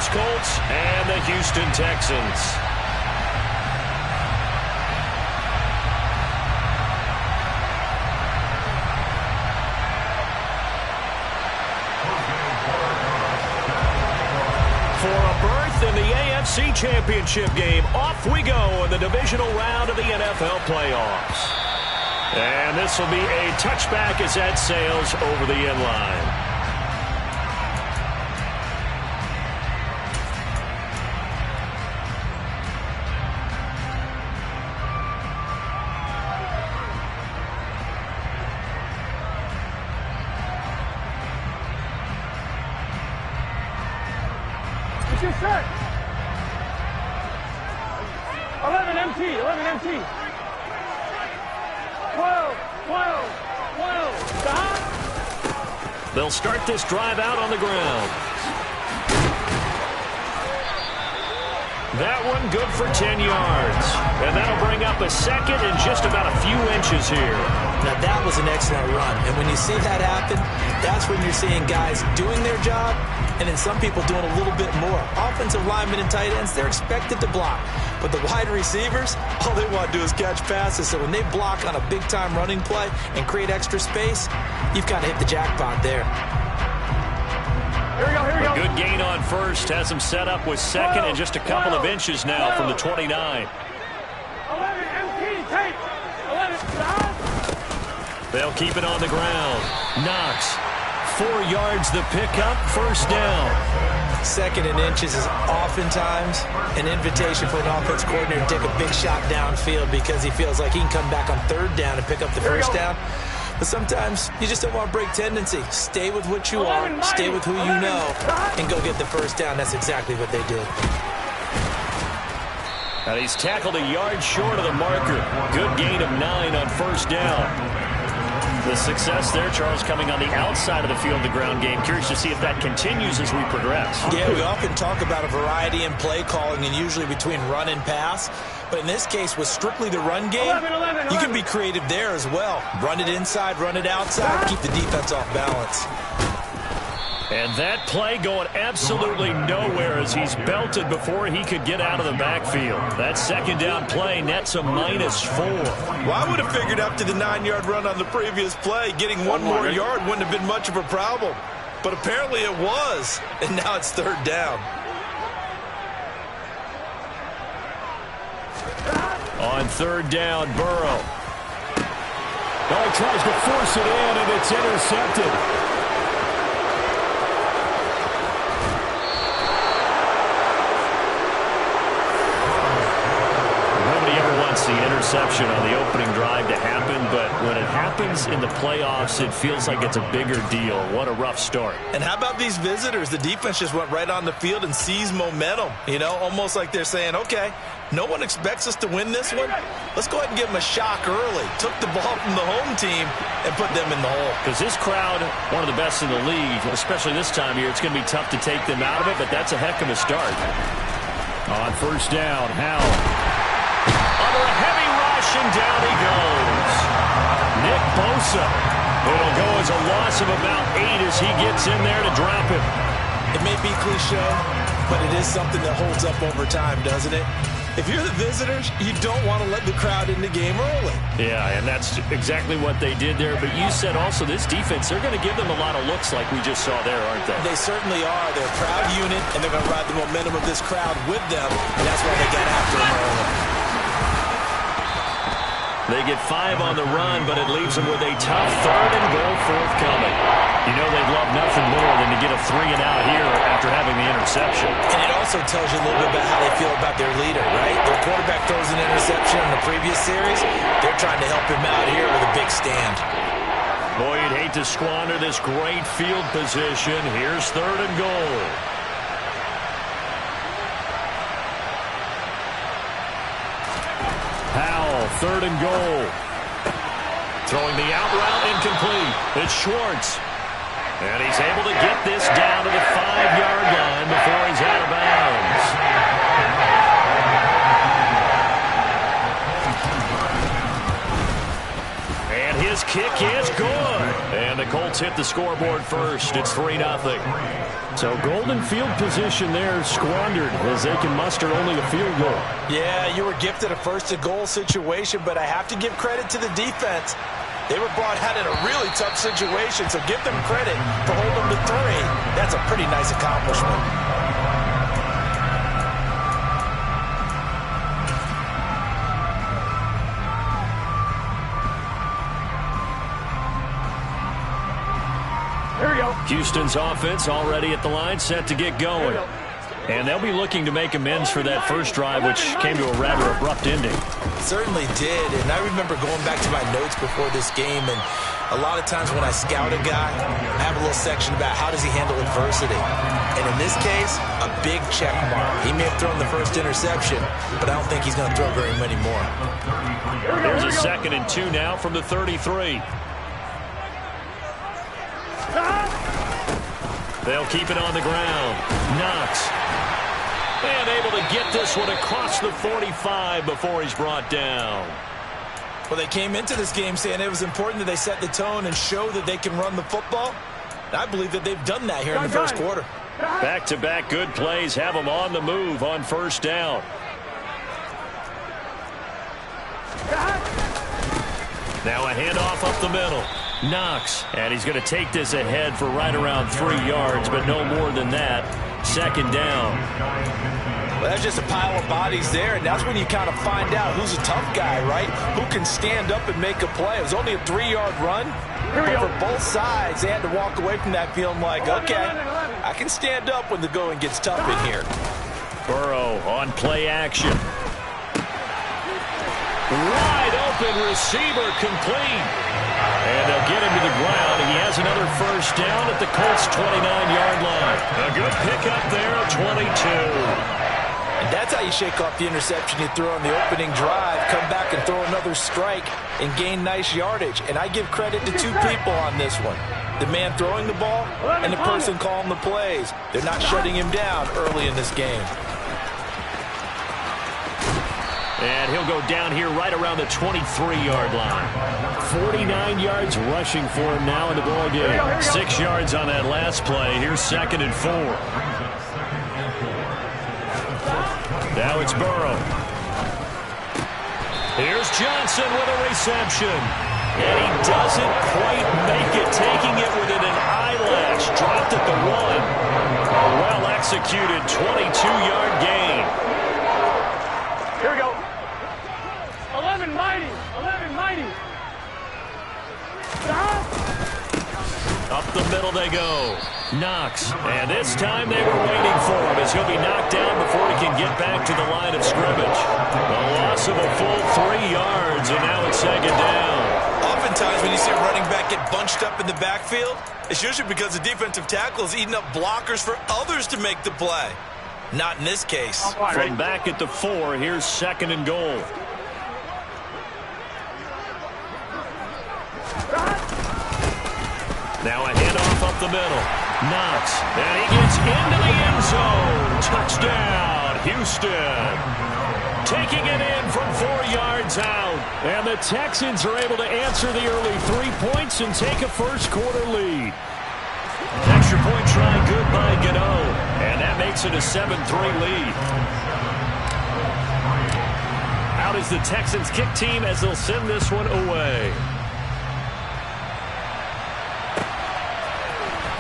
Indianapolis Colts and the Houston Texans. For a berth in the AFC Championship game, off we go in the divisional round of the NFL playoffs. And this will be a touchback as that sails over the end line. It's your set. 11 MT, 11 MT. 12, 12, 12. Stop. They'll start this drive out on the ground. That one good for 10 yards. And that'll bring up a second and just about a few inches here. Now that was an excellent run. And when you see that happen, that's when you're seeing guys doing their job and then some people doing a little bit more. Offensive linemen and tight ends, they're expected to block. But the wide receivers, all they want to do is catch passes. So when they block on a big-time running play and create extra space, you've got to hit the jackpot there. Here we go, here we go. A good gain on first. Has him set up with second and just a couple of inches now from the 29. 11 MT, take. 11, stop. They'll keep it on the ground. Knox, 4 yards the pickup, first down. Second and inches is oftentimes an invitation for an offense coordinator to take a big shot downfield because he feels like he can come back on third down and pick up the first down. But sometimes you just don't want to break tendency. Stay with what you are, stay with who you know, and go get the first down. That's exactly what they did. And he's tackled a yard short of the marker. Good gain of 9 on first down. The success there, Charles, coming on the outside of the field, the ground game. Curious to see if that continues as we progress. Yeah, we often talk about a variety in play calling and usually between run and pass. But in this case, with strictly the run game, 11. you can be creative there as well. Run it inside, run it outside, keep the defense off balance. And that play going absolutely nowhere as he's belted before he could get out of the backfield. That second down play nets a -4. Well, I would have figured after the 9-yard run on the previous play, getting one more yard wouldn't have been much of a problem. But apparently it was, and now it's third down. On third down, Burrow. Oh, he tries to force it in, and it's intercepted. The interception on the opening drive to happen, but when it happens in the playoffs, it feels like it's a bigger deal. What a rough start. And how about these visitors? The defense just went right on the field and seized momentum, you know, almost like they're saying, okay, no one expects us to win this one. Let's go ahead and give them a shock early. Took the ball from the home team and put them in the hole. Because this crowd, one of the best in the league, especially this time of year, it's going to be tough to take them out of it, but that's a heck of a start. On first down, Howell. Under a heavy rush, and down he goes. Nick Bosa. It'll go as a loss of about 8 as he gets in there to drop him. It may be cliche, but it is something that holds up over time, doesn't it? If you're the visitors, you don't want to let the crowd in the game early. Yeah, and that's exactly what they did there. But you said also this defense, they're going to give them a lot of looks like we just saw there, aren't they? They certainly are. They're a proud unit, and they're going to ride the momentum of this crowd with them, and that's why they got after them early. They get 5 on the run, but it leaves them with a tough third and goal forthcoming. You know they'd love nothing more than to get a 3 and out here after having the interception. And it also tells you a little bit about how they feel about their leader, right? Their quarterback throws an interception in the previous series. They're trying to help him out here with a big stand. Boy, you'd hate to squander this great field position. Here's third and goal. Howell, third and goal. Throwing the out route incomplete. It's Schwartz. And he's able to get this down to the 5-yard line before he's out of bounds. And his kick is good. And the Colts hit the scoreboard first. It's 3-0. So golden field position there squandered as they can muster only a field goal. Yeah, you were gifted a first-and-goal situation, but I have to give credit to the defense. They were brought out in a really tough situation, so give them credit for holding them to 3. That's a pretty nice accomplishment. Houston's offense already at the line, set to get going. And they'll be looking to make amends for that first drive, which came to a rather abrupt ending. Certainly did, and I remember going back to my notes before this game, and a lot of times when I scout a guy, I have a little section about how does he handle adversity. And in this case, a big check mark. He may have thrown the first interception, but I don't think he's going to throw very many more. There's a 2nd and 2 now from the 33. They'll keep it on the ground. Knox. And able to get this one across the 45 before he's brought down. Well, they came into this game saying it was important that they set the tone and show that they can run the football. And I believe that they've done that here in the first quarter. Back-to-back good plays have them on the move on first down. Now a handoff up the middle. Knox, and he's going to take this ahead for right around 3 yards, but no more than that. 2nd down. Well, that's just a pile of bodies there, and that's when you kind of find out who's a tough guy, right? Who can stand up and make a play. It was only a 3-yard run, but for both sides, they had to walk away from that feeling like, okay, I can stand up when the going gets tough in here. Burrow on play action. Wide open receiver complete. And they'll get him to the ground. He has another first down at the Colts' 29-yard line. A good pickup there at 22. And that's how you shake off the interception you threw on the opening drive, come back and throw another strike and gain nice yardage. And I give credit to 2 people on this one. The man throwing the ball and the person calling the plays. They're not shutting him down early in this game. And he'll go down here right around the 23-yard line. 49 yards rushing for him now in the ball game. 6 yards on that last play. Here's 2nd and 4. Now it's Burrow. Here's Johnson with a reception. And he doesn't quite make it, taking it within an eyelash. Dropped at the 1. A well-executed 22-yard gain. Here we go. 11 mighty. 11 mighty. Up the middle they go. Knox. And this time they were waiting for him as he'll be knocked down before he can get back to the line of scrimmage. A loss of a full 3 yards, and now it's 2nd down. Oftentimes when you see a running back get bunched up in the backfield, it's usually because the defensive tackle is eating up blockers for others to make the play. Not in this case. From back at the 4, here's 2nd and goal. Now a handoff up the middle. Knox. And he gets into the end zone. Touchdown, Houston. Taking it in from 4 yards out. And the Texans are able to answer the early 3 points and take a first-quarter lead. Extra point try good by Gano. And that makes it a 7-3 lead. Out is the Texans kick team as they'll send this one away.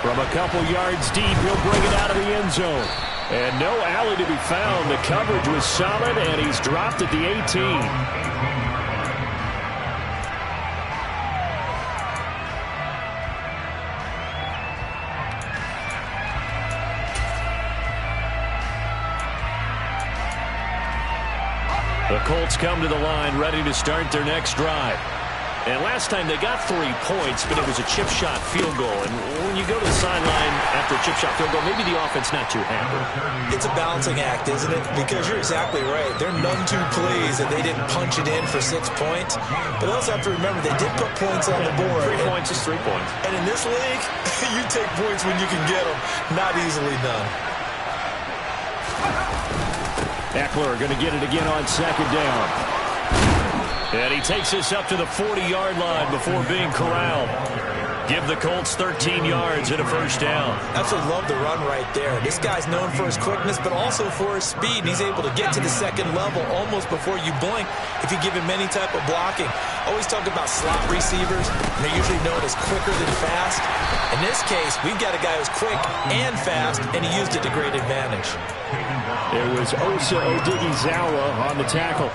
From a couple yards deep, he'll bring it out of the end zone. And no alley to be found. The coverage was solid, and he's dropped at the 18. The Colts come to the line, ready to start their next drive. And last time they got 3 points, but it was a chip shot field goal. And when you go to the sideline after a chip shot field goal, maybe the offense not too happy. It's a balancing act, isn't it? Because you're exactly right. They're none too pleased that they didn't punch it in for 6 points. But they also have to remember they did put points on the board. 3 points is 3 points. And in this league, you take points when you can get them. Not easily done. Eckler going to get it again on 2nd down. And he takes this up to the 40-yard line before being corralled. give the Colts 13 yards and a first down. Absolutely love the run right there. This guy's known for his quickness, but also for his speed. And he's able to get to the second level almost before you blink if you give him any type of blocking. Always talk about slot receivers, and they're usually known as quicker than fast. In this case, we've got a guy who's quick and fast, and he used it to great advantage. It was Osa Odighizuwa on the tackle.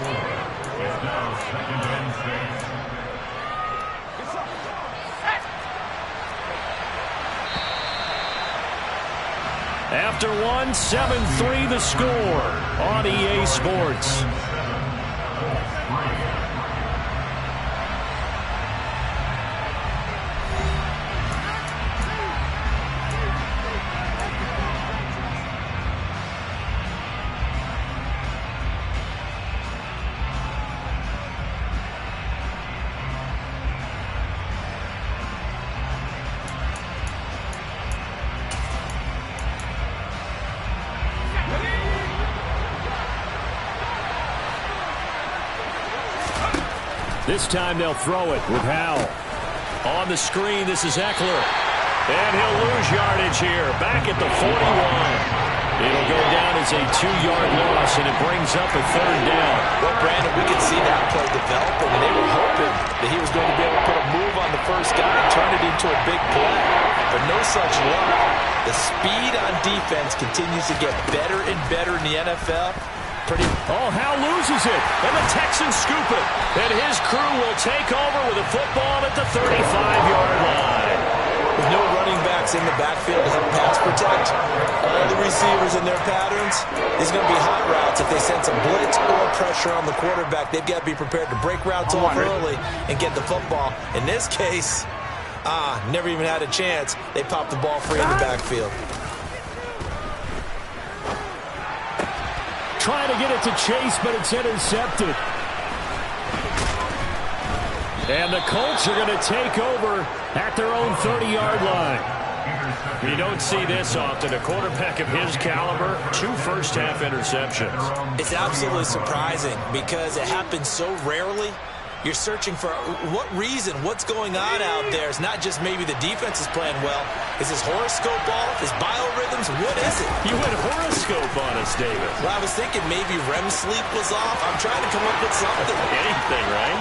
After one, 7-3 the score on EA Sports. This time they'll throw it with Howell. On the screen, this is Eckler. And he'll lose yardage here. Back at the 41. It'll go down as a 2-yard loss, and it brings up a third down. Well, Brandon, we could see that play developing, and they were hoping that he was going to be able to put a move on the first guy and turn it into a big play. But no such luck. The speed on defense continues to get better and better in the NFL. Howell loses it, and the Texans scoop it. And his crew will take over with a football at the 35-yard line. With no running backs in the backfield to help pass protect, all the receivers in their patterns, there's going to be hot routes. If they sense a blitz or pressure on the quarterback, they've got to be prepared to break routes off early and get the football. In this case, never even had a chance. They popped the ball free in the backfield. Trying to get it to Chase, but it's intercepted. And the Colts are going to take over at their own 30-yard line. You don't see this often. A quarterback of his caliber, 2 first-half interceptions. It's absolutely surprising because it happens so rarely. You're searching for what reason, what's going on out there. It's not just maybe the defense is playing well. Is his horoscope off? His biorhythms? What is it? You went horoscope on us, David. Well, I was thinking maybe REM sleep was off. I'm trying to come up with something. Anything, right?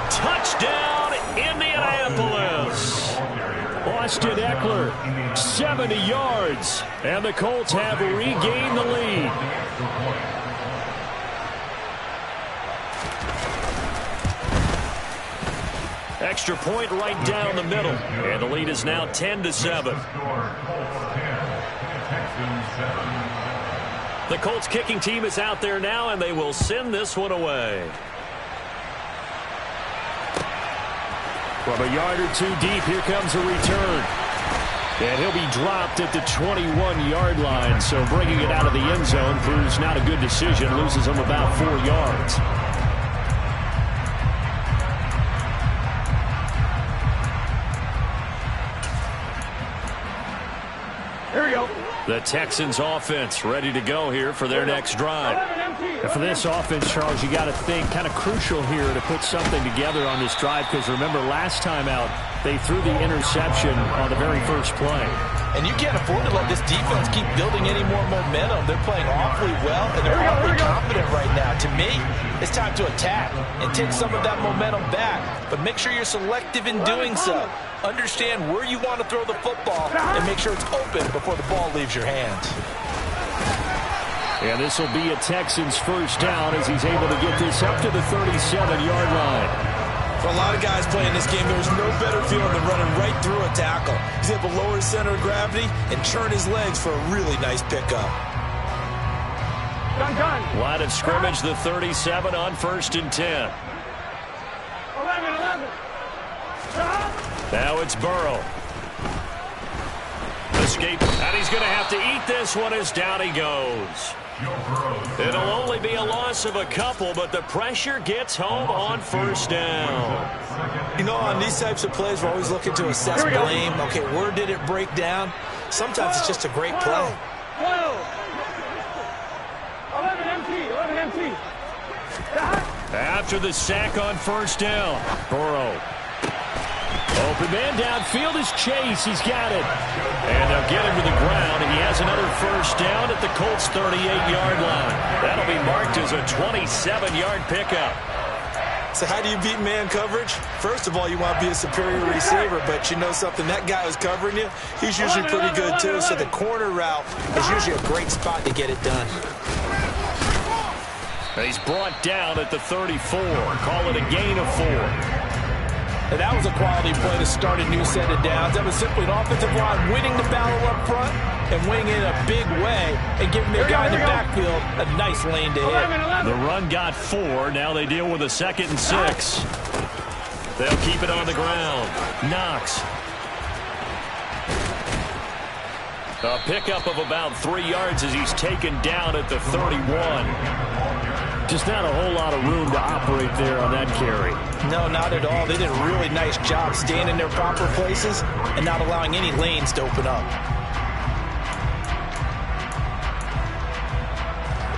Touchdown, Indianapolis. Austin Eckler, 70 yards, and the Colts have regained the lead. Extra point right down the middle, and the lead is now 10-7. The Colts kicking team is out there now, and they will send this one away. From a yard or two deep, here comes a return. And he'll be dropped at the 21-yard line, so bringing it out of the end zone proves not a good decision, loses him about 4 yards. Here we go. The Texans offense ready to go here for their next drive. And for this offense, Charles, you got to think kind of crucial here to put something together on this drive, because remember last time out they threw the interception on the very first play. And you can't afford to let this defense keep building any more momentum. They're playing awfully well, and they're awfully confident right now. To me, it's time to attack and take some of that momentum back. But make sure you're selective in doing so. Understand where you want to throw the football and make sure it's open before the ball leaves your hands. And this will be a Texans first down as he's able to get this up to the 37-yard line. For a lot of guys playing this game, there's no better feeling than running right through a tackle. He's able to lower his center of gravity and turn his legs for a really nice pickup. Gun. Line of scrimmage, the 37 on 1st and 10. 11. Now it's Burrow. Escape, and he's going to have to eat this one as down he goes. It'll only be a loss of a couple, but the pressure gets home on 1st down. You know, on these types of plays, we're always looking to assess blame. Okay, where did it break down? Sometimes it's just a great play. 11 empty. After the sack on first down, Burrow. Open man downfield is Chase. He's got it. And they'll get him to the ground, and he has another first down at the Colts' 38-yard line. That'll be marked as a 27-yard pickup. So how do you beat man coverage? First of all, you want to be a superior receiver, but you know something, that guy who's covering you, he's usually pretty good too. So the corner route is usually a great spot to get it done. He's brought down at the 34. Call it a gain of 4. And that was a quality play to start a new set of downs. That was simply an offensive line winning the battle up front and winning it in a big way and giving their guy in the backfield a nice lane to hit. The run got 4. Now they deal with a 2nd and 6. They'll keep it on the ground. Knox. A pickup of about 3 yards as he's taken down at the 31. Just not a whole lot of room to operate there on that carry. No, not at all. They did a really nice job staying in their proper places and not allowing any lanes to open up.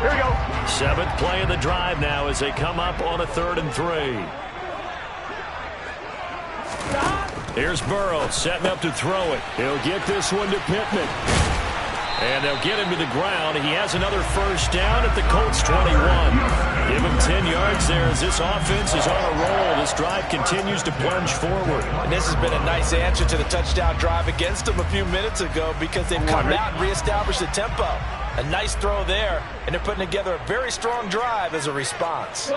Here we go. 7th play of the drive now as they come up on a 3rd and 3. Here's Burrow setting up to throw it. He'll get this one to Pittman. And they'll get him to the ground. He has another first down at the Colts' 21. Give him 10 yards there as this offense is on a roll. This drive continues to plunge forward. And this has been a nice answer to the touchdown drive against them a few minutes ago because they've come out and reestablished the tempo. A nice throw there, and they're putting together a very strong drive as a response.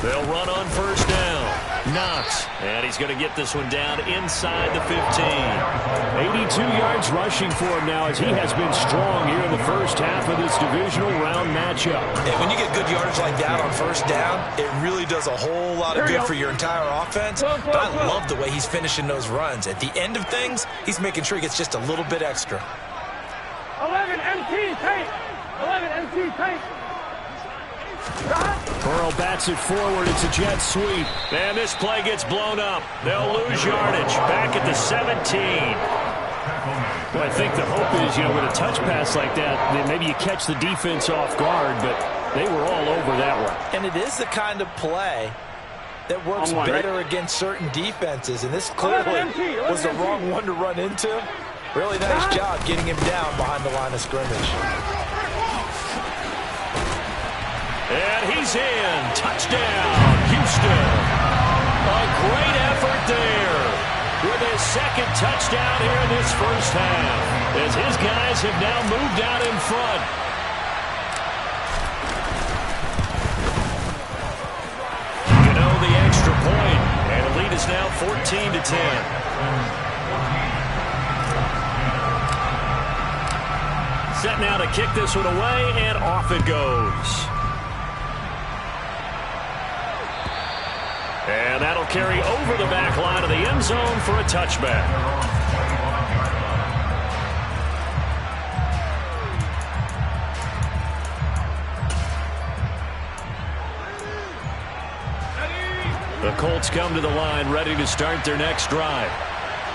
They'll run on first down. Knox. And he's going to get this one down inside the 15. 82 yards rushing for him now as he has been strong here in the first half of this divisional round matchup. And when you get good yardage like that on first down, it really does a whole lot of good for your entire offense. But I love the way he's finishing those runs. At the end of things, he's making sure he gets just a little bit extra. 11 MT tape. 11 MT tape. Burrow bats it forward. It's a jet sweep. And this play gets blown up. They'll lose yardage. Back at the 17. Well, I think the hope is, with a touch pass like that, then maybe you catch the defense off guard, but they were all over that one. And it is the kind of play that works better against certain defenses. And this clearly was the wrong one to run into. Really nice job getting him down behind the line of scrimmage. And he's in. Touchdown, Houston. A great effort there with his 2nd touchdown here in this first half as his guys have now moved out in front. The extra point, and the lead is now 14-10. Set now to kick this one away, and off it goes. And that'll carry over the back line of the end zone for a touchback. The Colts come to the line ready to start their next drive.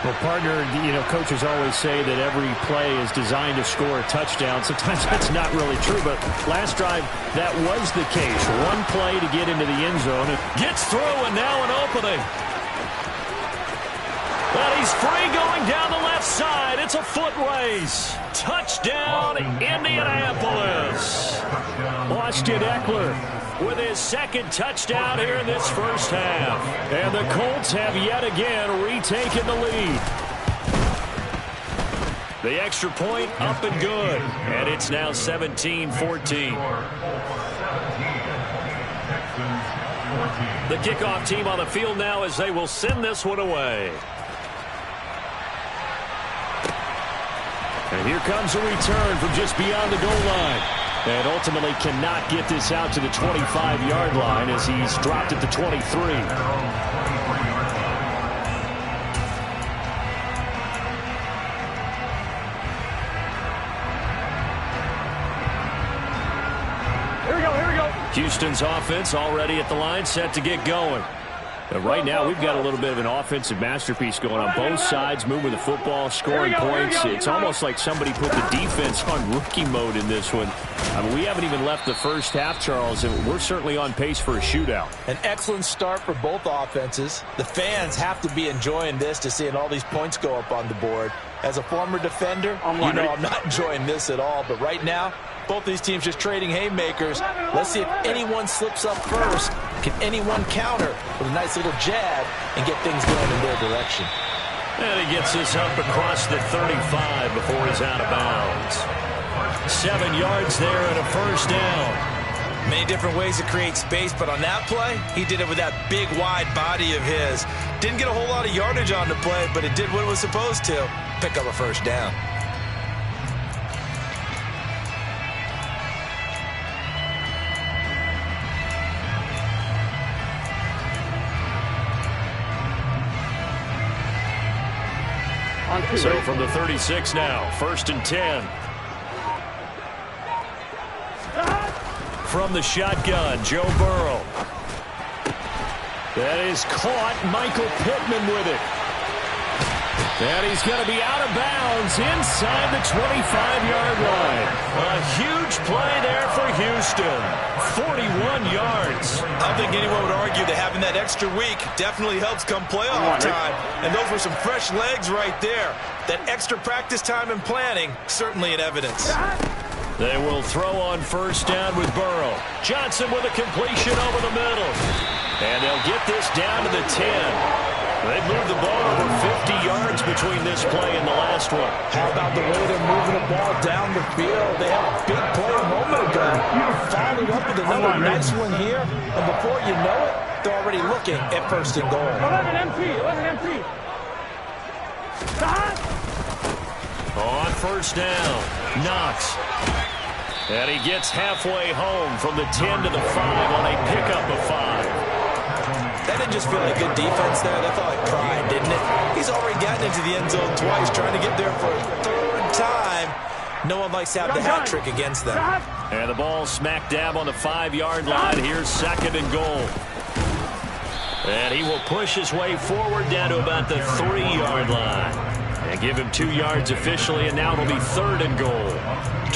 Well, partner, coaches always say that every play is designed to score a touchdown. Sometimes that's not really true, but last drive, that was the case. One play to get into the end zone. Gets through, and now an opening. Well, he's free going down the left side. It's a foot race. Touchdown, Indianapolis. Austin Eckler with his 2nd touchdown here in this first half. And the Colts have yet again retaken the lead. The extra point up and good. And it's now 17-14. The kickoff team on the field now as they will send this one away. And here comes a return from just beyond the goal line. And ultimately cannot get this out to the 25-yard line as he's dropped at the 23. Here we go. Houston's offense already at the line, set to get going. Right now, we've got a little bit of an offensive masterpiece going on both sides, moving the football, scoring points. It's almost like somebody put the defense on rookie mode in this one. I mean, we haven't even left the first half, Charles, and we're certainly on pace for a shootout. An excellent start for both offenses. The fans have to be enjoying this to seeing all these points go up on the board. As a former defender, you know I'm not enjoying this at all, but right now, both these teams just trading haymakers. Let's see if anyone slips up first. Can anyone counter with a nice little jab and get things going in their direction? And he gets this up across the 35 before he's out of bounds. 7 yards there and a first down. Many different ways to create space, but on that play, he did it with that big, wide body of his. Didn't get a whole lot of yardage on the play, but it did what it was supposed to. Pick up a first down. So from the 36 now, 1st and 10. From the shotgun, Joe Burrow. That is caught. Michael Pittman with it. And he's going to be out of bounds inside the 25-yard line. A huge play there for Houston. 41 yards. I don't think anyone would argue that having that extra week definitely helps come playoff time. And those were some fresh legs right there. That extra practice time and planning, certainly in evidence. They will throw on first down with Burrow. Johnson with a completion over the middle. And they'll get this down to the 10. They've moved the ball over 50 yards between this play and the last one. How about the way they're moving the ball down the field? They had a big play a moment ago. Followed up with another nice one here. And before you know it, they're already looking at 1st and goal. 11 empty, 11 empty. On first down, Knox. And he gets halfway home from the 10 to the 5 on a pickup of 5. That didn't just feel like good defense there. That felt like pride, didn't it? He's already gotten into the end zone twice, trying to get there for a 3rd time. No one likes to have the hat trick against them. And the ball smack dab on the 5-yard line. Here's 2nd and goal. And he will push his way forward down to about the 3-yard line. And give him 2 yards officially, and now it'll be 3rd and goal.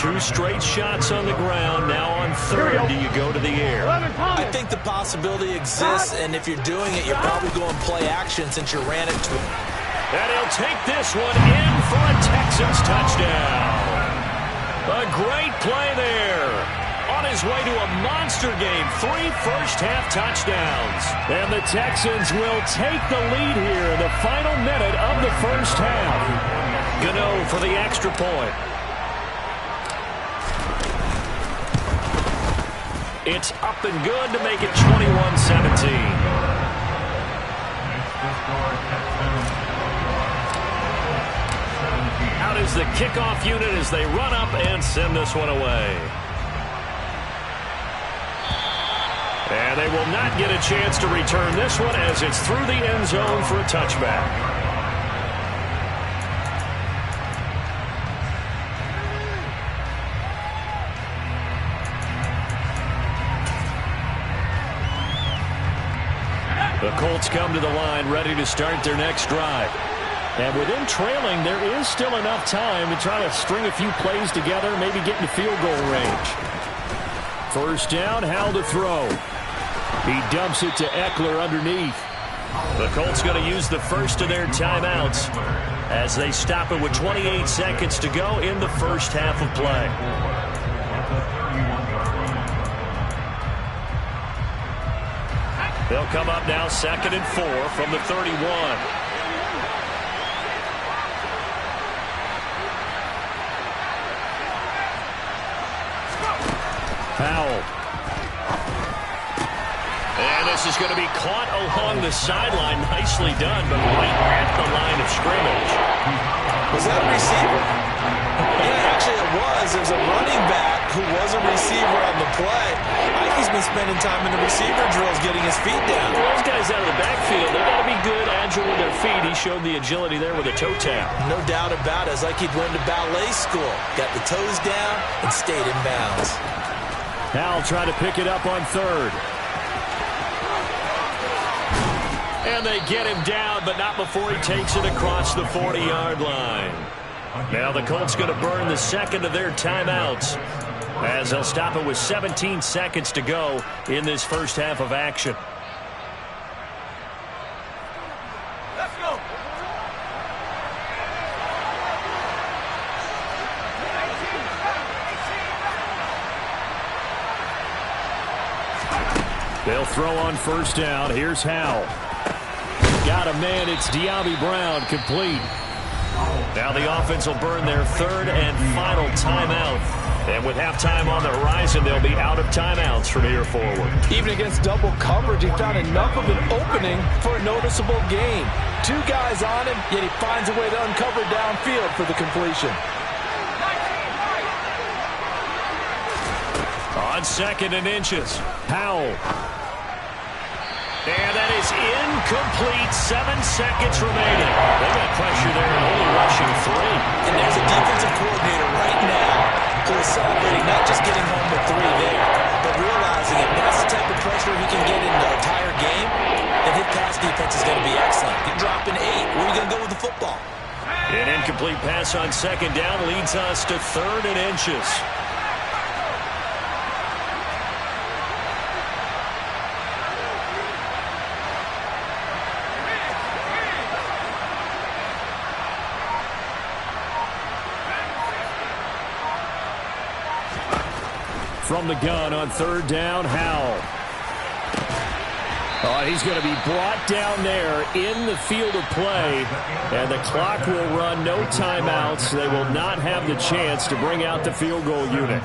2 straight shots on the ground. Now on 3rd, do you go to the air? I think the possibility exists, and if you're doing it, you're probably going play action since you ran it to him. And he'll take this one in for a Texans touchdown. A great play there. On his way to a monster game, 3 first-half touchdowns. And the Texans will take the lead here in the final minute of the first half. Gano for the extra point. It's up and good to make it 21-17. Out is the kickoff unit as they run up and send this one away. And they will not get a chance to return this one as it's through the end zone for a touchback. The Colts come to the line ready to start their next drive. And with them trailing, there is still enough time to try to string a few plays together, maybe get in field goal range. First down, Howell to throw. He dumps it to Eckler underneath. The Colts going to use the first of their timeouts as they stop it with 28 seconds to go in the first half of play. They'll come up now 2nd and 4 from the 31. Howell. And this is going to be caught along the sideline. Nicely done, but right at the line of scrimmage. Was that a receiver? Yeah, actually it was. There's a running back who was a receiver on the play. I think he's been spending time in the receiver drills getting his feet down. Well, those guys out of the backfield, they got to be good, agile with their feet. He showed the agility there with a toe tap. No doubt about it. It's like he'd went to ballet school. Got the toes down and stayed in bounds. Howell trying to pick it up on 3rd. And they get him down, but not before he takes it across the 40-yard line. Now the Colts going to burn the second of their timeouts, as they'll stop it with 17 seconds to go in this first half of action. Let's go. They'll throw on first down. Here's Howell. Got a man. It's De'Ami Brown, complete. Now the offense will burn their third and final timeout. And with halftime on the horizon, they'll be out of timeouts from here forward. Even against double coverage, he found enough of an opening for a noticeable gain. Two guys on him, yet he finds a way to uncover downfield for the completion. On second and inches, Howell. and that is incomplete. 7 seconds remaining. They got pressure there, only rushing 3. And there's a defensive coordinator right now who is celebrating not just getting home with 3 there, but realizing if that's the type of pressure he can get in the entire game, then his pass defense is going to be excellent. You're dropping 8. Where are you going to go with the football? An incomplete pass on second down leads us to third and inches. From the gun on third down, Howell. Oh, he's going to be brought down there in the field of play, and the clock will run. No timeouts. They will not have the chance to bring out the field goal unit.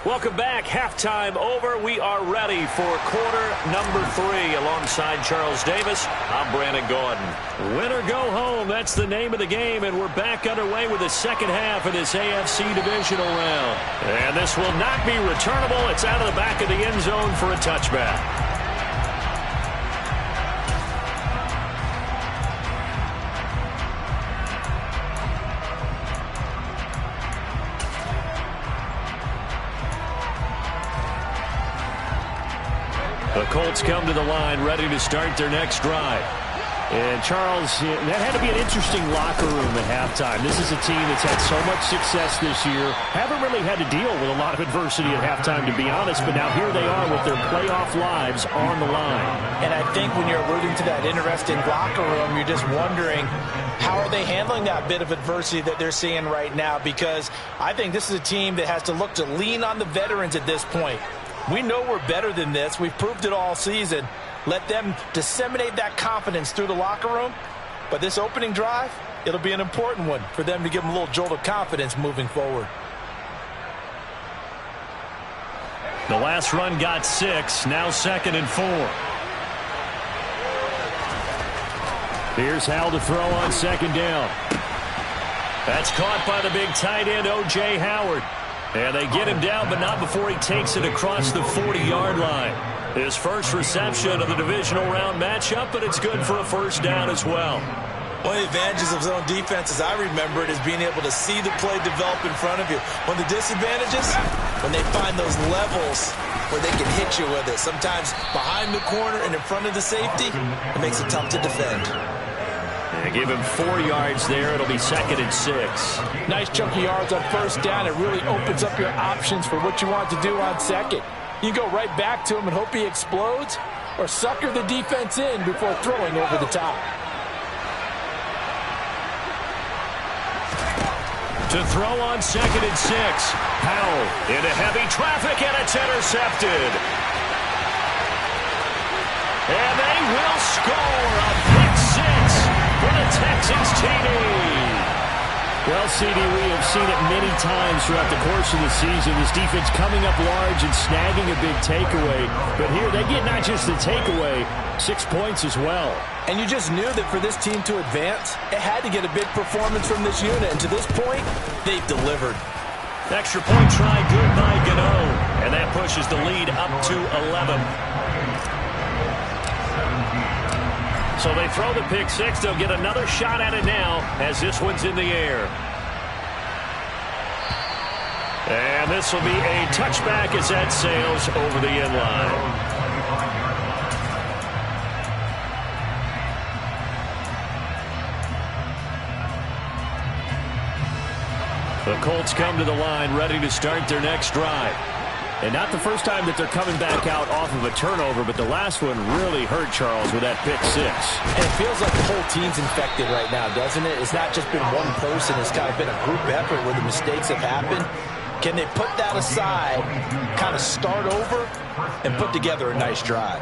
Welcome back. Halftime over. We are ready for quarter number 3. Alongside Charles Davis, I'm Brandon Gordon. Win or go home, that's the name of the game, and we're back underway with the second half of this AFC divisional round. And this will not be returnable. It's out of the back of the end zone for a touchback. The Colts come to the line ready to start their next drive. And, Charles, that had to be an interesting locker room at halftime. This is a team that's had so much success this year. Haven't really had to deal with a lot of adversity at halftime, to be honest. But now here they are with their playoff lives on the line. And I think when you're alluding to that interesting locker room, you're just wondering, how are they handling that bit of adversity that they're seeing right now? Because I think this is a team that has to look to lean on the veterans at this point. We know we're better than this. We've proved it all season. Let them disseminate that confidence through the locker room. But this opening drive, it'll be an important one for them to give them a little jolt of confidence moving forward. The last run got 6. Now 2nd and 4. Here's Howell to throw on 2nd down. That's caught by the big tight end, O.J. Howard. And they get him down, but not before he takes it across the 40-yard line. His first reception of the divisional round matchup, but it's good for a first down as well. One of the advantages of zone defense, as I remember it, is being able to see the play develop in front of you. One of the disadvantages, when they find those levels where they can hit you with it. Sometimes behind the corner and in front of the safety, it makes it tough to defend. And give him 4 yards there. It'll be 2nd and 6. Nice chunk of yards on first down. It really opens up your options for what you want to do on second. You can go right back to him and hope he explodes, or sucker the defense in before throwing over the top. To throw on 2nd and 6. Howell into heavy traffic, and it's intercepted. And they will score a pick 6 for the Texans TD. Well, CD, we have seen it many times throughout the course of the season. This defense coming up large and snagging a big takeaway. But here they get not just the takeaway, 6 points as well. And you just knew that for this team to advance, it had to get a big performance from this unit. And to this point, they've delivered. Extra point try good by Gano. And that pushes the lead up to 11. So they throw the pick 6. They'll get another shot at it now as this one's in the air. And this will be a touchback as that sails over the end line. The Colts come to the line ready to start their next drive. And not the first time that they're coming back out off of a turnover, but the last one really hurt Charles with that pick six. And it feels like the whole team's infected right now, doesn't it? It's not just been one person. It's kind of been a group effort where the mistakes have happened. Can they put that aside, kind of start over, and put together a nice drive?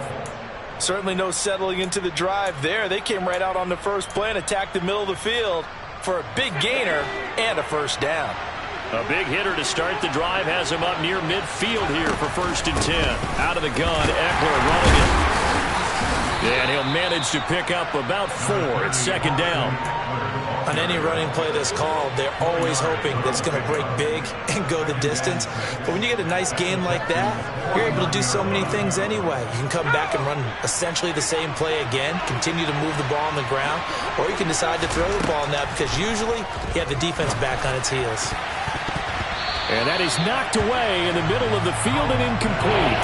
Certainly no settling into the drive there. They came right out on the first play and attacked the middle of the field for a big gainer and a first down. A big hitter to start the drive has him up near midfield here for 1st and 10. Out of the gun, Eckler running it. And he'll manage to pick up about 4 at 2nd down. On any running play that's called, they're always hoping that it's going to break big and go the distance. But when you get a nice gain like that, you're able to do so many things anyway. You can come back and run essentially the same play again, continue to move the ball on the ground, or you can decide to throw the ball now because usually you have the defense back on its heels. And that is knocked away in the middle of the field and incomplete.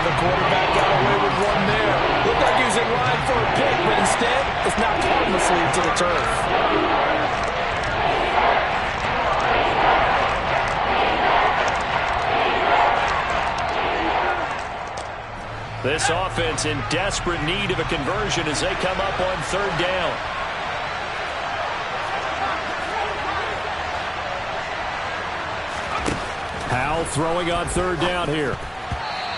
The quarterback got away with one there. Looked like he was in line for a pick, but instead it's knocked harmlessly to the turf. This offense in desperate need of a conversion as they come up on 3rd down. Howell throwing on 3rd down here.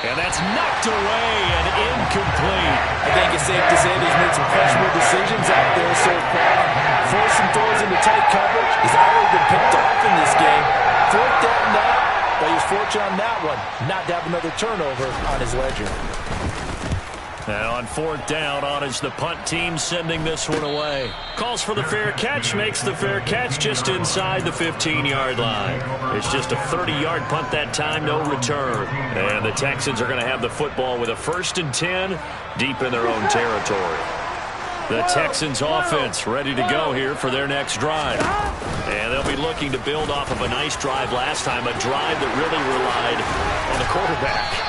And that's knocked away and incomplete. I think it's safe to say he's made some questionable decisions out there so far. Forcing throws into tight coverage. He's already been picked off in this game. 4th down now, but he was fortunate on that one not to have another turnover on his ledger. And on 4th down, on is the punt team sending this one away. Calls for the fair catch, makes the fair catch just inside the 15-yard line. It's just a 30-yard punt that time, no return. And the Texans are going to have the football with a 1st and 10 deep in their own territory. The Texans offense ready to go here for their next drive. And they'll be looking to build off of a nice drive last time, a drive that really relied on the quarterback.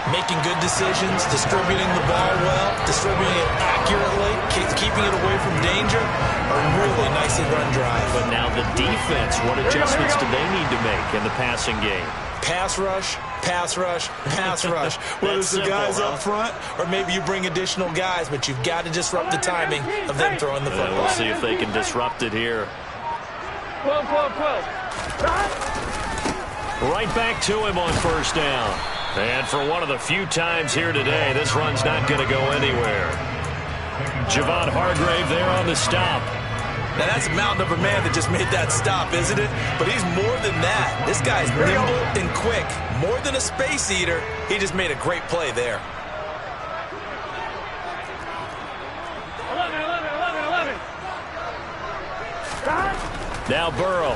Making good decisions, distributing the ball well, distributing it accurately, keeping it away from danger. A really nicely run drive. But now the defense, what adjustments do they need to make in the passing game? Pass rush, pass rush, pass rush. Whether it's the guys up front or maybe you bring additional guys, but you've got to disrupt the timing of them throwing the football. We'll see if they can disrupt it here. 12. Right back to him on 1st down. And for one of the few times here today, this run's not going to go anywhere. Javon Hargrave there on the stop. Now that's a mountain of a man that just made that stop, isn't it? But he's more than that. This guy's nimble and quick. More than a space eater. He just made a great play there. 11. Now Burrow.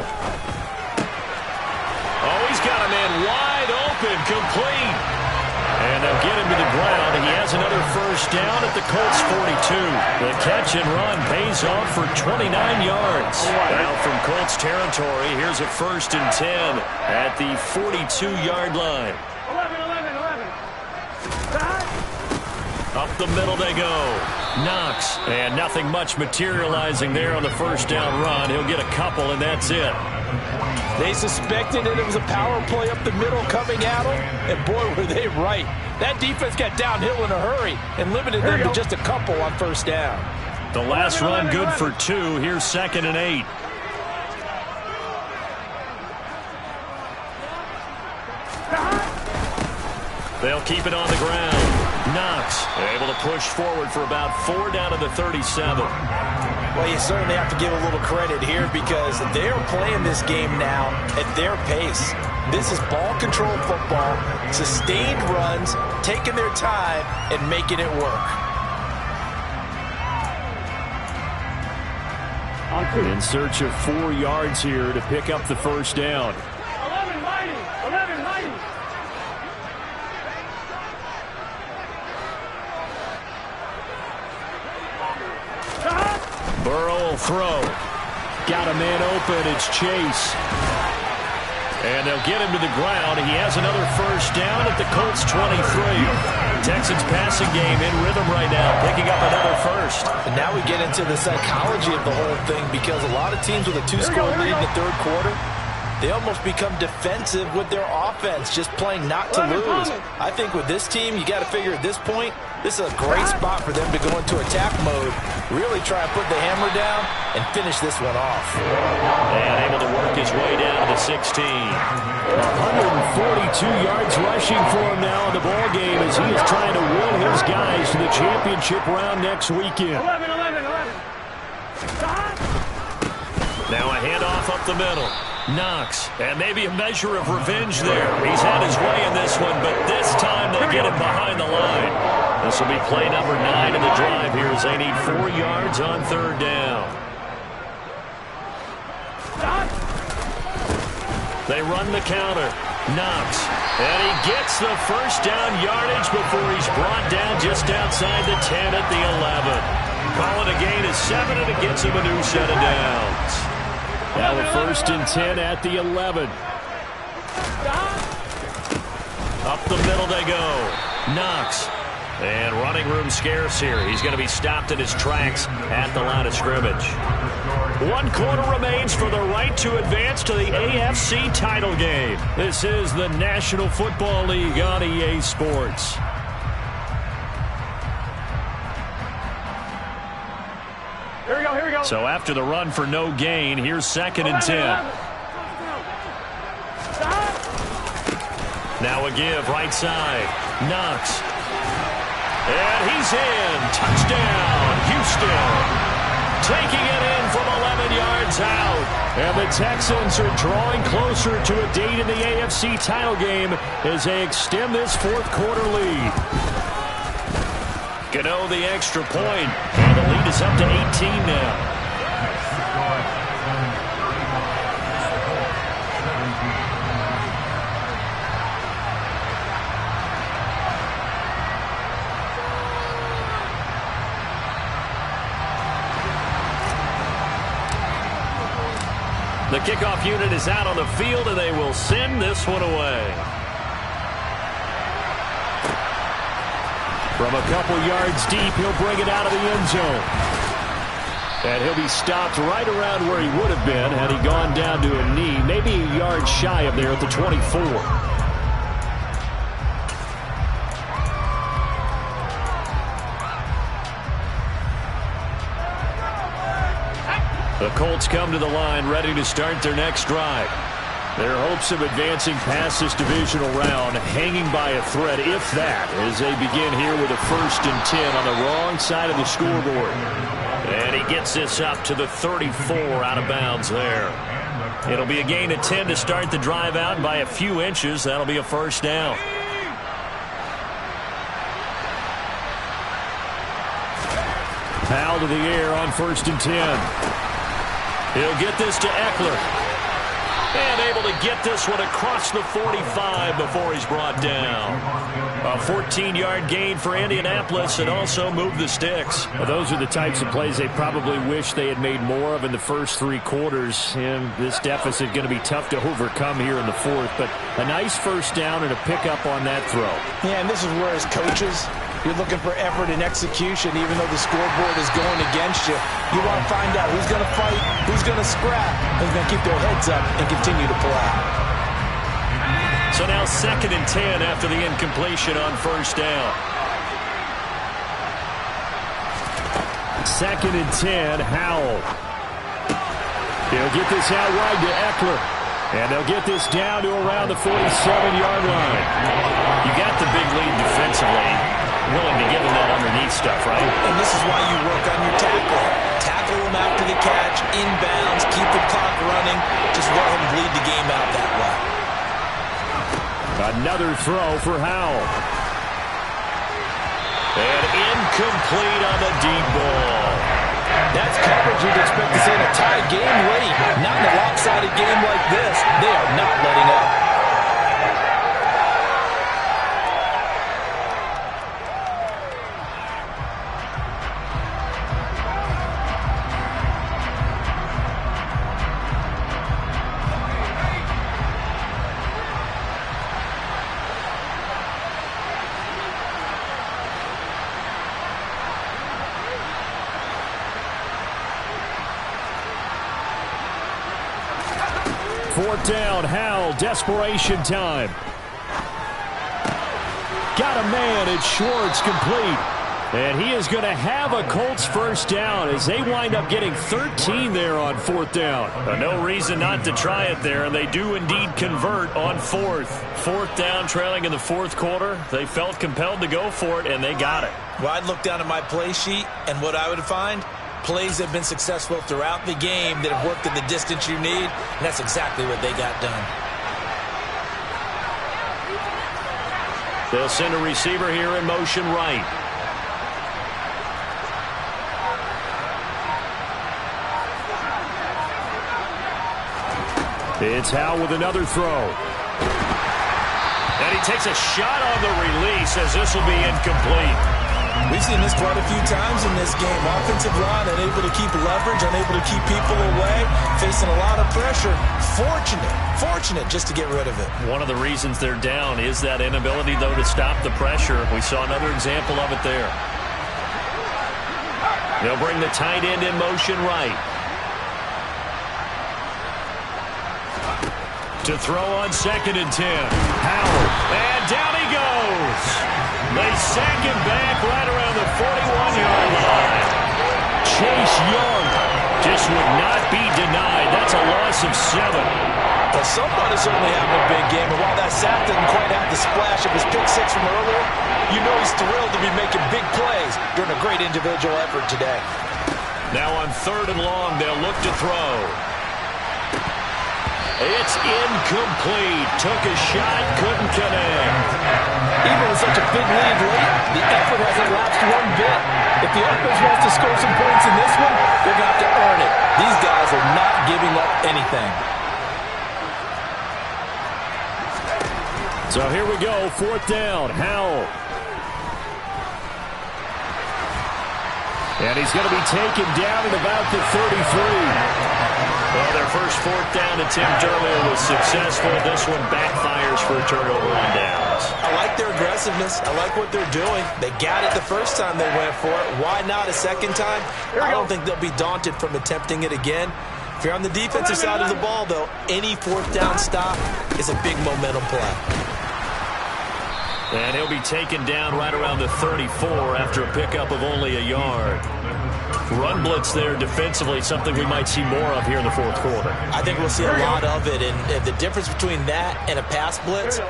Oh, he's got a man wide open, complete. And they'll get him to the ground. He has another 1st down at the Colts 42. The catch and run pays off for 29 yards. Now from Colts territory, here's a 1st and 10 at the 42-yard line. 11. Up the middle they go. Knox. And nothing much materializing there on the 1st down run. He'll get a couple, and that's it. They suspected that it was a power play up the middle coming at them, and boy, were they right. That defense got downhill in a hurry and limited them to just a couple on 1st down. The last run good for 2. Here's 2nd and 8. They'll keep it on the ground. Knox able to push forward for about 4 down to the 37. Well, you certainly have to give a little credit here because they're playing this game now at their pace. This is ball control football, sustained runs, taking their time and making it work. In search of 4 yards here to pick up the 1st down. 11. Burrow will throw. Got a man open. It's Chase. And they'll get him to the ground. He has another first down at the Colts 23. Texans passing game in rhythm right now, picking up another first. And now we get into the psychology of the whole thing, because a lot of teams with a two-score lead in the third quarter, they almost become defensive with their offense, just playing not to lose. I think with this team, you got to figure at this point, this is a great spot for them to go into attack mode, really try and put the hammer down and finish this one off. And able to work his way down to the 16. 142 yards rushing for him now in the ball game as he is trying to will his guys to the championship round next weekend. 11. Now a handoff up the middle. Knox, and maybe a measure of revenge there. He's had his way in this one, but this time they get him behind the line. This will be play number 9 in the drive here as they need 4 yards on third down. They run the counter. Knox, and he gets the first down yardage before he's brought down just outside the 10 at the 11. Call it a gain of 7, and it gets him a new set of downs. Now a 1st and 10 at the 11. Up the middle they go. Knox. And running room scarce here. He's going to be stopped in his tracks at the line of scrimmage. 1 quarter remains for the right to advance to the AFC title game. This is the National Football League on EA Sports. Here we go. So after the run for no gain, here's 2nd and 10. Now a give right side. Knox. And he's in. Touchdown, Houston. Taking it in from 11 yards out. And the Texans are drawing closer to a date in the AFC title game as they extend this 4th quarter lead. Gano the extra point, and the lead is up to 18 now. The kickoff unit is out on the field, and they will send this one away. From a couple yards deep, he'll bring it out of the end zone. And he'll be stopped right around where he would have been had he gone down to a knee, maybe a yard shy of there at the 24. The Colts come to the line ready to start their next drive. Their hopes of advancing past this divisional round hanging by a thread, if that, as they begin here with a 1st and 10 on the wrong side of the scoreboard. And he gets this up to the 34 out of bounds there. It'll be a gain of 10 to start the drive out, and by a few inches, that'll be a first down. Foul to the air on 1st and 10. He'll get this to Eckler. And able to get this one across the 45 before he's brought down. A 14-yard gain for Indianapolis and also move the sticks. Well, those are the types of plays they probably wish they had made more of in the first 3 quarters. And this deficit going to be tough to overcome here in the 4th. But a nice first down and a pickup on that throw. Yeah, and this is where as coaches, you're looking for effort and execution, even though the scoreboard is going against you. You want to find out who's going to fight, who's going to scrap, who's going to keep their heads up and continue to play. So now 2nd and 10 after the incompletion on first down. 2nd and 10, Howell. He'll get this out wide to Eckler. And they'll get this down to around the 47-yard line. You got the big lead defensively. Willing to give him that underneath stuff, right? And this is why you work on your tackling. Tackle him after the catch, inbounds, keep the clock running. Just let him bleed the game out that way. Another throw for Howell. And incomplete on the deep ball. That's coverage you'd expect to see in a tie game late. Not in a lopsided game like this. They are not letting up. 4th down, Howell, desperation time. Got a man, it's Schwartz, complete. And he is going to have a Colts first down as they wind up getting 13 there on 4th down. No reason not to try it there, and they do indeed convert on 4th. 4th down, trailing in the 4th quarter. They felt compelled to go for it, and they got it. Well, I'd look down at my play sheet, and what I would find, plays have been successful throughout the game that have worked in the distance you need, and that's exactly what they got done. They'll send a receiver here in motion right. It's Howell with another throw. And he takes a shot on the release as this will be incomplete. We've seen this quite a few times in this game. Offensive line unable to keep leverage, unable to keep people away, facing a lot of pressure. Fortunate just to get rid of it. One of the reasons they're down is that inability, though, to stop the pressure. We saw another example of it there. They'll bring the tight end in motion right. To throw on 2nd and 10. Howell. And down he goes. They sack him back right around the 41-yard line. Chase Young just would not be denied. That's a loss of 7. Well, somebody certainly having a big game. And while that sack didn't quite have the splash of his pick 6 from earlier, you know he's thrilled to be making big plays during a great individual effort today. Now on 3rd and long, they'll look to throw. It's incomplete. Took a shot, couldn't connect. Even with such a big lead late, the effort hasn't lapsed one bit. If the offense wants to score some points in this one, they're going to have to earn it. These guys are not giving up anything. So here we go, 4th down, Howell. And he's going to be taken down at about the 33. Well, their first 4th down attempt earlier was successful. This one backfires for a turnover on downs. I like their aggressiveness. I like what they're doing. They got it the first time they went for it. Why not a second time? I don't think they'll be daunted from attempting it again. If you're on the defensive side of the ball, though, any 4th down stop is a big momentum play. And he'll be taken down right around the 34 after a pickup of only a yard. Run blitz there defensively, something we might see more of here in the 4th quarter. I think we'll see a lot of it, and the difference between that and a pass blitz,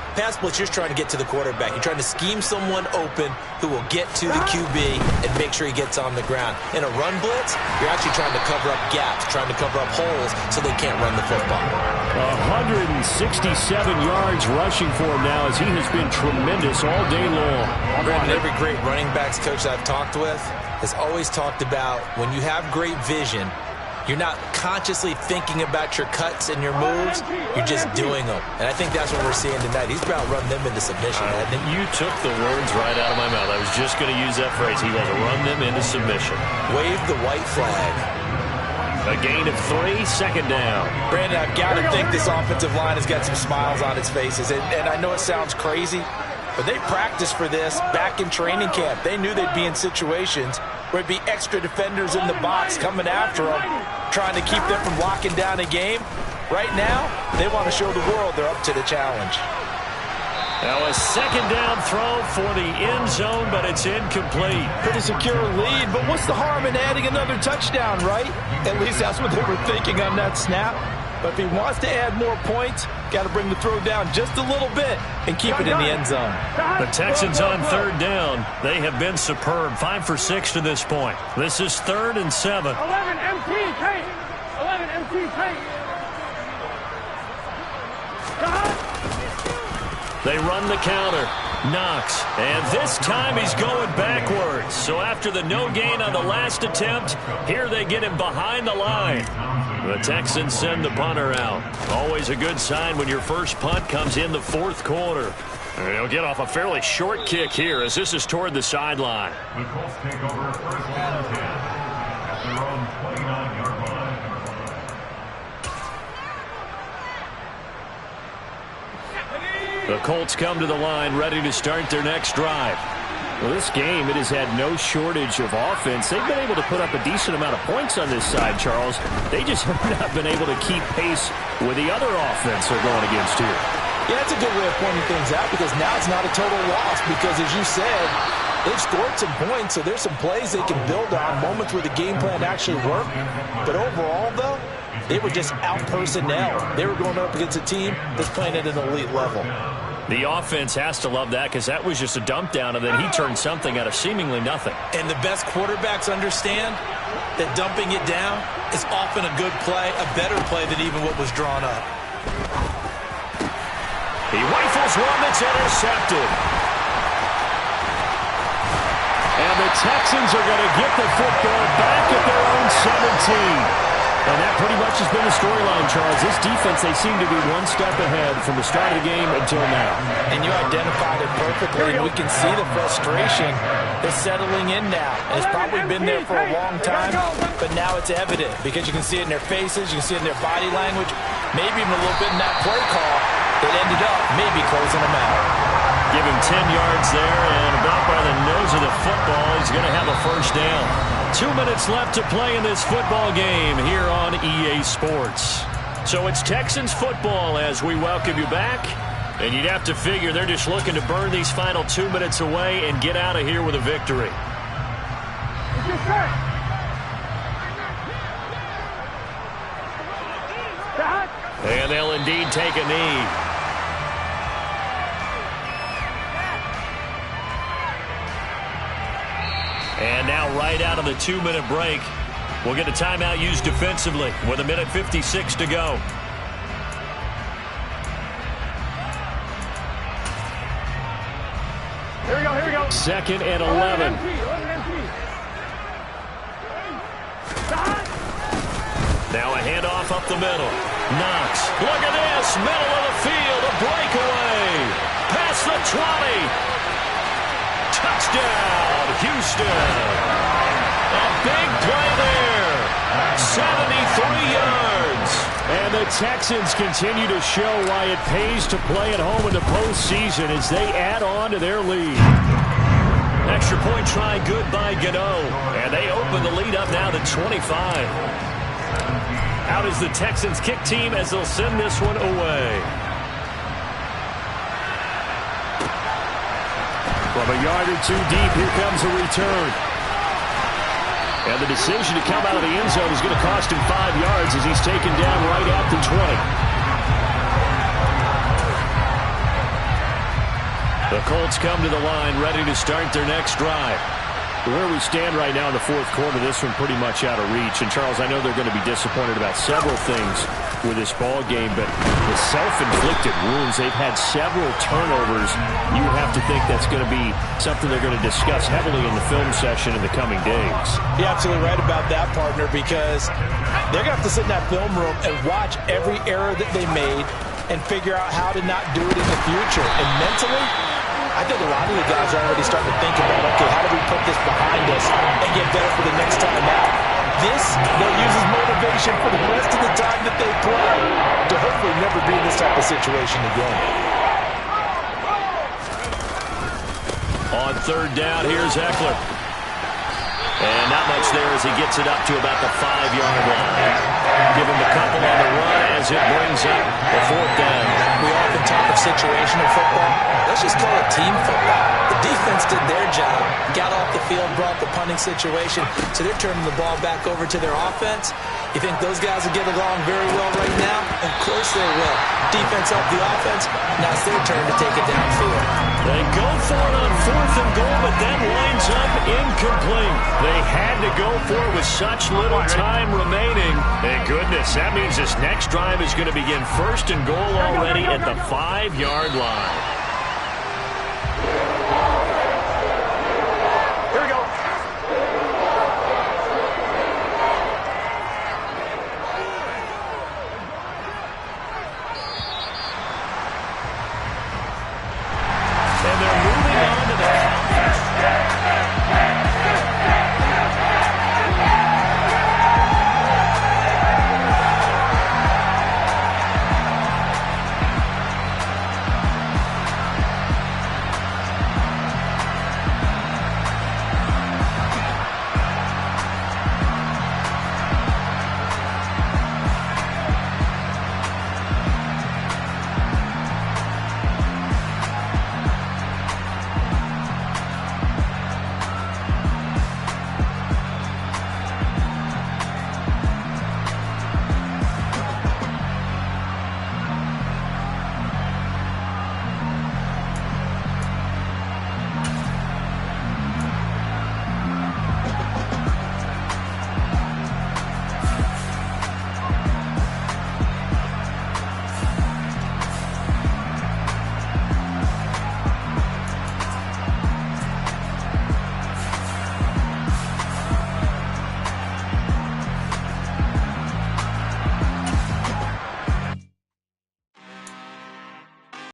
you're trying to get to the quarterback. You're trying to scheme someone open who will get to the QB and make sure he gets on the ground. In a run blitz, you're actually trying to cover up gaps, trying to cover up holes so they can't run the football. 167 yards rushing for him now as he has been tremendous all day long. Brandon, every great running backs coach I've talked with has always talked about when you have great vision, you're not consciously thinking about your cuts and your moves, you're just doing them. And I think that's what we're seeing tonight. He's about to run them into submission, hasn't he? You took the words right out of my mouth. I was just going to use that phrase. He will run them into submission. Wave the white flag. A gain of 3, 2nd down. Brandon, I've got to think this offensive line has got some smiles on its faces. And I know it sounds crazy, but they practiced for this back in training camp. They knew they'd be in situations where it'd be extra defenders in the box coming after them, trying to keep them from locking down a game. Right now, they want to show the world they're up to the challenge. Now a 2nd down throw for the end zone, but it's incomplete. Pretty secure lead, but what's the harm in adding another touchdown, right? At least that's what they were thinking on that snap. But if he wants to add more points, got to bring the throw down just a little bit and keep it in the end zone. The Texans on 3rd down. They have been superb. 5 for 6 to this point. This is 3rd and 7. 11 MT tape. 11 MT tape. They run the counter. Knox. And this time he's going backwards. So after the no gain on the last attempt, here they get him behind the line. The Texans send the punter out. Always a good sign when your first punt comes in the 4th quarter. And he'll get off a fairly short kick here as this is toward the sideline. The Colts take over 1st and 10 at their own 29-yard line. The Colts come to the line ready to start their next drive. Well, this game, it has had no shortage of offense. They've been able to put up a decent amount of points on this side, Charles. They just have not been able to keep pace with the other offense they're going against here. Yeah, that's a good way of pointing things out because now it's not a total loss because, as you said, they've scored some points, so there's some plays they can build on, moments where the game plan actually worked. But overall, though, they were just out-personnel. They were going up against a team that's playing at an elite level. The offense has to love that because that was just a dump down, and then he turned something out of seemingly nothing. And the best quarterbacks understand that dumping it down is often a good play, a better play than even what was drawn up. He rifles one that's intercepted. And the Texans are going to get the football back at their own 17. And that pretty much has been the storyline, Charles. This defense, they seem to be one step ahead from the start of the game until now. And you identified it perfectly. We can see the frustration is settling in now. And it's probably been there for a long time, but now it's evident because you can see it in their faces, you can see it in their body language, maybe even a little bit in that play call that ended up maybe closing them out. Give him 10 yards there, and about by the nose of the football, he's going to have a first down. 2 minutes left to play in this football game here on EA Sports. So it's Texans football as we welcome you back. And you'd have to figure they're just looking to burn these final 2 minutes away and get out of here with a victory. And they'll indeed take a knee. And now right out of the 2-minute break, we'll get a timeout used defensively with 1:56 to go. Here we go. 2nd and 11. Now a handoff up the middle. Knox. Look at this. Middle of the field. A breakaway. Past the 20. Touchdown, Houston. A big play there. 73 yards. And the Texans continue to show why it pays to play at home in the postseason as they add on to their lead. Extra point try good by Gano. And they open the lead up now to 25. Out is the Texans kick team as they'll send this one away. From a yard or two deep, here comes a return. And the decision to come out of the end zone is going to cost him 5 yards as he's taken down right at the 20. The Colts come to the line ready to start their next drive. Where we stand right now in the fourth quarter, this one pretty much out of reach. And, Charles, I know they're going to be disappointed about several things with this ball game, but the self-inflicted wounds, they've had several turnovers. You have to think that's going to be something they're going to discuss heavily in the film session in the coming days. You're absolutely right about that, partner, because they're going to have to sit in that film room and watch every error that they made and figure out how to not do it in the future. And mentally, I think a lot of the guys are already starting to think about, okay, how do we put this behind us and get better for the next time out? This, they'll use as motivation for the rest of the time that they play to hopefully never be in this type of situation again. On third down, here's Eckler. And not much there as he gets it up to about the 5-yard line. Give him a couple on the run as it brings up the fourth down. We often talk of situational football. Let's just call it team football. The defense did their job, got off the field, brought the punting situation, so they're turning the ball back over to their offense. You think those guys will get along very well right now? Of course they will. Defense helped the offense. Now it's their turn to take it downfield. They go for it on 4th and goal, but that lines up incomplete. They had to go for it with such little time remaining. Thank goodness, that means this next drive is going to begin 1st and goal already at the 5-yard line.